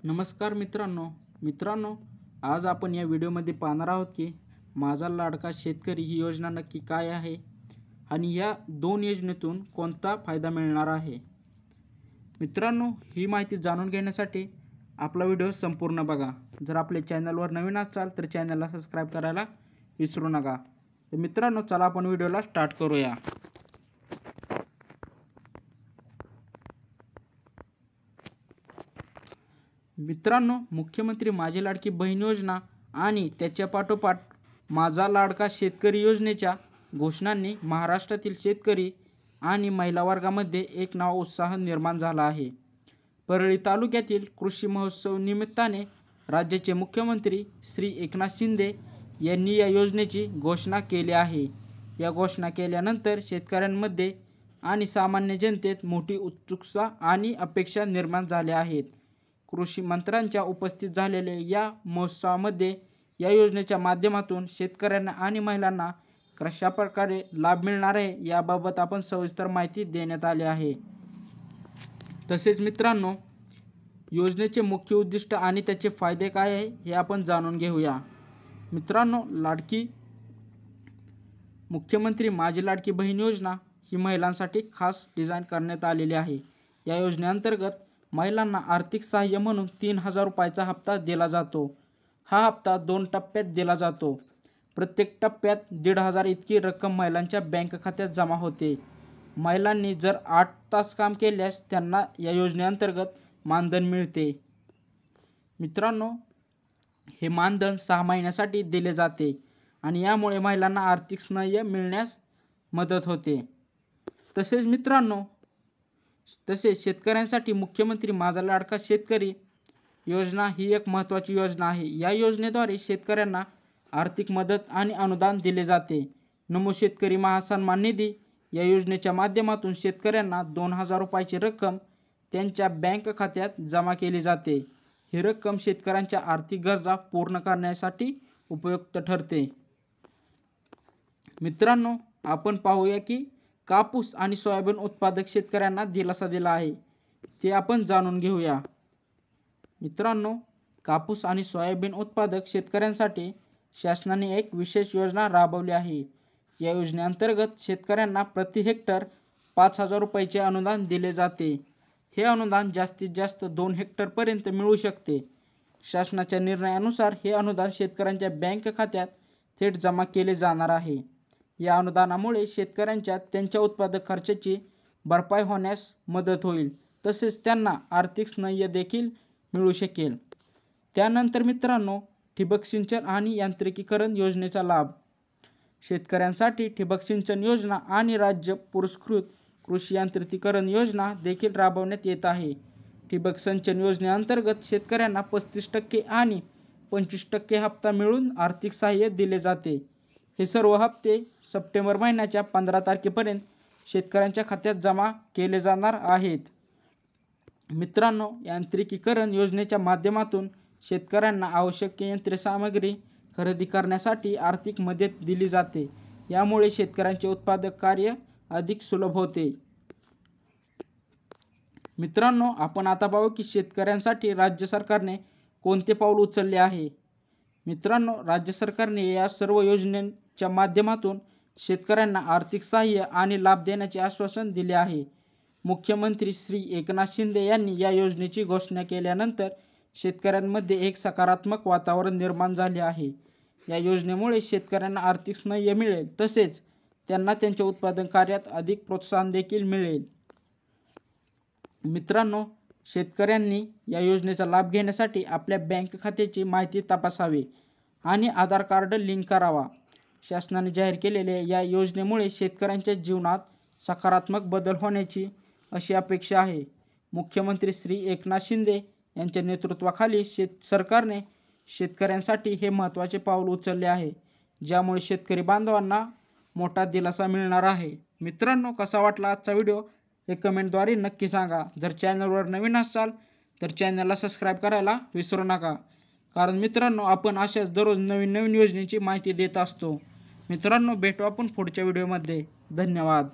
नमस्कार मित्रांनो, आज आपण या व्हिडिओमध्ये पाहणार आहोत की माझा लाडका शेतकरी ही योजना नक्की काय आहे आणि या दोन योजनेतून कोणता फायदा मिळणार आहे। मित्रांनो, ही माहिती जाणून घेण्यासाठी आपला व्हिडिओ संपूर्ण बघा। जर आपल्या चॅनलवर नवीन असाल तर चॅनलला सबस्क्राइब करायला विसरू नका। तर मित्रांनो, चला आपण व्हिडिओला स्टार्ट करूया। मित्रांनो, मुख्यमंत्री माझी लाडकी बहीण योजना आणि त्याच्या पाठोपाठ माझा लाडका शेतकरी योजनेच्या घोषणांनी महाराष्ट्रातील शेतकरी आणि महिला वर्गामध्ये एक नवा उत्साह निर्माण झाला आहे। परळी तालुक्यातील कृषी महोत्सव निमित्ताने राज्याचे मुख्यमंत्री श्री एकनाथ शिंदे यांनी या योजनेची घोषणा केली आहे। या घोषणा केल्यानंतर शेतकऱ्यांमध्ये आणि सामान्य जनतेत मोठी उत्सुकता आणि अपेक्षा निर्माण झाल्या आहेत। कृषी मंत्र्यांच्या उपस्थित झालेल्या या महोत्सवामध्ये या योजनेच्या माध्यमातून शेतकऱ्यांना आणि महिलांना कशा प्रकारे लाभ मिळणार आहे याबाबत आपण सविस्तर माहिती देण्यात आली आहे। तसेच मित्रांनो, योजनेचे मुख्य उद्दिष्ट आणि त्याचे फायदे काय आहे हे आपण जाणून घेऊया। मित्रांनो, मुख्यमंत्री माझी लाडकी बहीण योजना ही महिलांसाठी खास डिझाईन करण्यात आलेली आहे। या योजनेअंतर्गत महिलांना आर्थिक सहाय्य म्हणून 3000 रुपयाचा हप्ता दिला जातो। हा हप्ता 2 टप्प्यात दिला जातो। प्रत्येक टप्प्यात 1500 इतकी रक्कम महिलांच्या बँक खात्यात जमा होते। महिलांनी जर 8 तास काम केल्यास त्यांना या योजनेअंतर्गत मानधन मिळते। मित्रांनो, हे मानधन 6 महिन्यासाठी दिले जाते आणि यामुळे महिलांना आर्थिक सहाय्य मिळण्यास मदत होते। तसेच शेतकऱ्यांसाठी मुख्यमंत्री माझा लाडका शेतकरी योजना ही एक महत्त्वाची योजना आहे। या योजनेद्वारे शेतकऱ्यांना आर्थिक मदत आणि अनुदान दिले जाते। नमो शेतकरी महासन्मान निधी या योजनेच्या माध्यमातून शेतकऱ्यांना 2000 रुपयाची रक्कम त्यांच्या बँक खात्यात जमा केली जाते। ही रक्कम शेतकऱ्यांच्या आर्थिक गरजा पूर्ण करण्यासाठी उपयुक्त ठरते। मित्रांनो, आपण पाहूया की कापूस आणि सोयाबीन उत्पादक शेतकऱ्यांना दिलासा दिला आहे ते आपण जाणून घेऊया। मित्रांनो, कापूस आणि सोयाबीन उत्पादक शेतकऱ्यांसाठी शासनाने एक विशेष योजना राबवली आहे। या योजनेअंतर्गत शेतकऱ्यांना प्रति हेक्टर 5000 रुपयाचे अनुदान दिले जाते। हे अनुदान जास्तीत जास्त 2 हेक्टरपर्यंत मिळू शकते। शासनाच्या निर्णयानुसार हे अनुदान शेतकऱ्यांच्या बँक खात्यात थेट जमा केले जाणार आहे। या अनुदानामुळे शेतकऱ्यांच्या त्यांच्या उत्पादक खर्चाची भरपाई होण्यास मदत होईल, तसेच त्यांना आर्थिक सहाय्य देखील मिळू शकेल। त्यानंतर मित्रांनो, ठिबक सिंचन आणि यांत्रिकीकरण योजनेचा लाभ। शेतकऱ्यांसाठी ठिबक सिंचन योजना आणि राज्य पुरस्कृत कृषी यांत्रिकीकरण योजना देखील राबवण्यात येत आहे। ठिबक सिंचन योजनेअंतर्गत शेतकऱ्यांना 35% आणि 25% हप्ता मिळून आर्थिक सहाय्य दिले जाते। हे सर्व हप्ते सप्टेंबर महिन्याच्या 15 तारखेपर्यंत शेतकऱ्यांच्या खात्यात जमा केले जाणार आहेत। मित्रांनो, यांत्रिकीकरण योजनेच्या माध्यमातून शेतकऱ्यांना आवश्यक यंत्रसामग्री खरेदी करण्यासाठी आर्थिक मदत दिली जाते। यामुळे शेतकऱ्यांचे उत्पादक कार्य अधिक सुलभ होते। मित्रांनो, आपण आता पाहू की शेतकऱ्यांसाठी राज्य सरकारने कोणते पाऊल उचलले आहे। मित्रांनो, राज्य सरकारने या सर्व योजनांच्या माध्यमातून शेतकऱ्यांना आर्थिक सहाय्य आणि लाभ देण्याचे आश्वासन दिले आहे। मुख्यमंत्री श्री एकनाथ शिंदे यांनी या योजनेची घोषणा केल्यानंतर शेतकऱ्यांमध्ये एक सकारात्मक वातावरण निर्माण झाले आहे। या योजनेमुळे शेतकऱ्यांना आर्थिक सहाय्य मिळेल, तसेच त्यांना त्यांच्या उत्पादन कार्यात अधिक प्रोत्साहन देखील मिळेल। मित्रांनो, शेतकऱ्यांनी या योजनेचा लाभ घेण्यासाठी आपल्या बँक खात्याची माहिती तपासावी आणि आधार कार्ड लिंक करावा। शासनाने जाहीर केलेल्या या योजनेमुळे शेतकऱ्यांच्या जीवनात सकारात्मक बदल होण्याची अशी अपेक्षा आहे। मुख्यमंत्री श्री एकनाथ शिंदे यांच्या नेतृत्वाखाली सरकारने शेतकऱ्यांसाठी हे महत्त्वाचे पाऊल उचलले आहे, ज्यामुळे शेतकरी बांधवांना मोठा दिलासा मिळणार आहे। मित्रांनो, कसा वाटला आजचा व्हिडिओ हे कमेंटद्वारे नक्की सांगा। जर चॅनलवर नवीन असाल तर चॅनलला सबस्क्राइब करायला विसरू नका, कारण मित्रांनो, आपण अशाच दररोज नवीन योजनेची माहिती देत असतो। मित्रांनो, भेटू आपण पुढच्या व्हिडिओमध्ये। धन्यवाद।